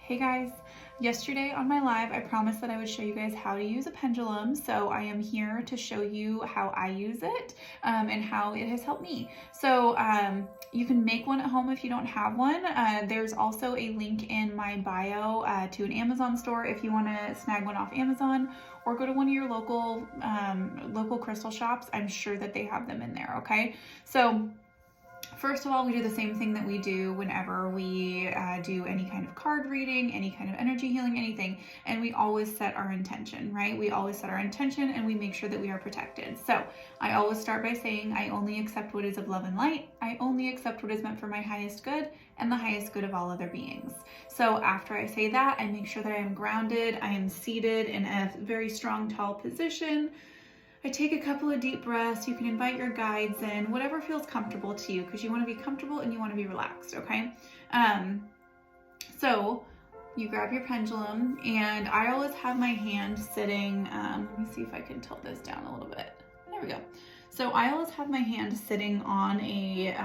Hey guys, yesterday on my live I promised that I would show you guys how to use a pendulum, so I am here to show you how I use it and how it has helped me. So you can make one at home if you don't have one. There's also a link in my bio to an Amazon store if you want to snag one off Amazon, or go to one of your local crystal shops. I'm sure that they have them in there, okay? So first of all, we do the same thing that we do whenever we do any kind of card reading, any kind of energy healing, anything, and we always set our intention, right? We always set our intention and we make sure that we are protected. So I always start by saying, I only accept what is of love and light. I only accept what is meant for my highest good and the highest good of all other beings. So after I say that, I make sure that I am grounded, I am seated in a very strong, tall position. I take a couple of deep breaths. You can invite your guides in, whatever feels comfortable to you, because you want to be comfortable and you want to be relaxed, okay? So you grab your pendulum, and I always have my hand sitting, let me see if I can tilt this down a little bit. There we go. So I always have my hand sitting on a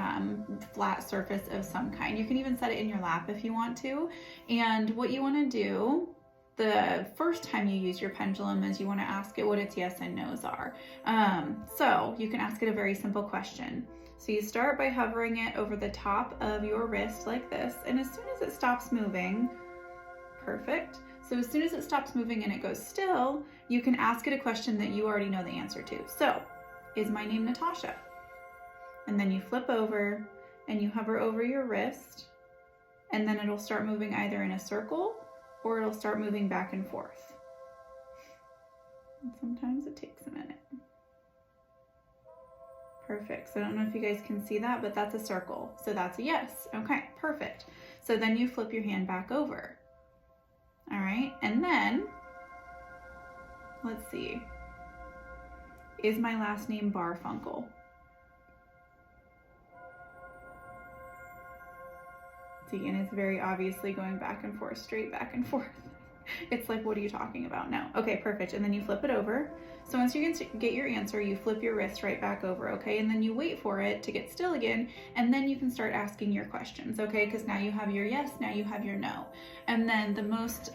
flat surface of some kind. You can even set it in your lap if you want to. And what you want to do the first time you use your pendulum is you want to ask it what its yes and no's are. So you can ask it a very simple question. So you start by hovering it over the top of your wrist like this, and as soon as it stops moving, perfect. So as soon as it stops moving and it goes still, you can ask it a question that you already know the answer to. So, is my name Natasha? And then you flip over and you hover over your wrist, and then it'll start moving either in a circle or it'll start moving back and forth. And sometimes it takes a minute. Perfect. So I don't know if you guys can see that, but that's a circle. So that's a yes. Okay, perfect. So then you flip your hand back over. All right, and then, let's see. Is my last name Barfunkel? See, and it's very obviously going back and forth, straight back and forth. It's like, what are you talking about now? Okay, perfect. And then you flip it over. So once you get your answer, you flip your wrist right back over, okay? And then you wait for it to get still again, and then you can start asking your questions, okay? Because now you have your yes, now you have your no. And then the most,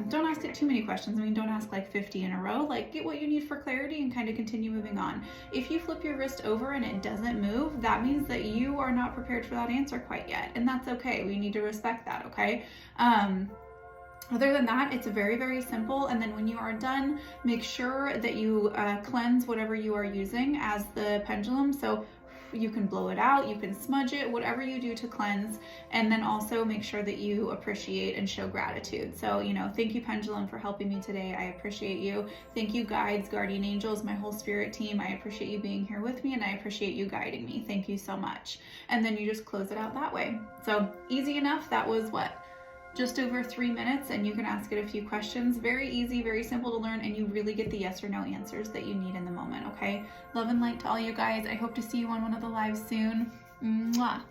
don't ask it too many questions. I mean, don't ask like 50 in a row. Like, get what you need for clarity and kind of continue moving on. If you flip your wrist over and it doesn't move, that means that you are not prepared for that answer quite yet. And that's okay. We need to respect that, okay? Other than that, it's very, very simple. And then when you are done, make sure that you cleanse whatever you are using as the pendulum. So you can blow it out, you can smudge it, whatever you do to cleanse. And then also make sure that you appreciate and show gratitude. So, you know, thank you, pendulum, for helping me today. I appreciate you. Thank you, guides, guardian angels, my whole spirit team. I appreciate you being here with me, and I appreciate you guiding me. Thank you so much. And then you just close it out that way. So easy enough. That was what? Just over 3 minutes, and you can ask it a few questions. Very easy, very simple to learn, and you really get the yes or no answers that you need in the moment, okay? Love and light to all you guys. I hope to see you on one of the lives soon. Mwah.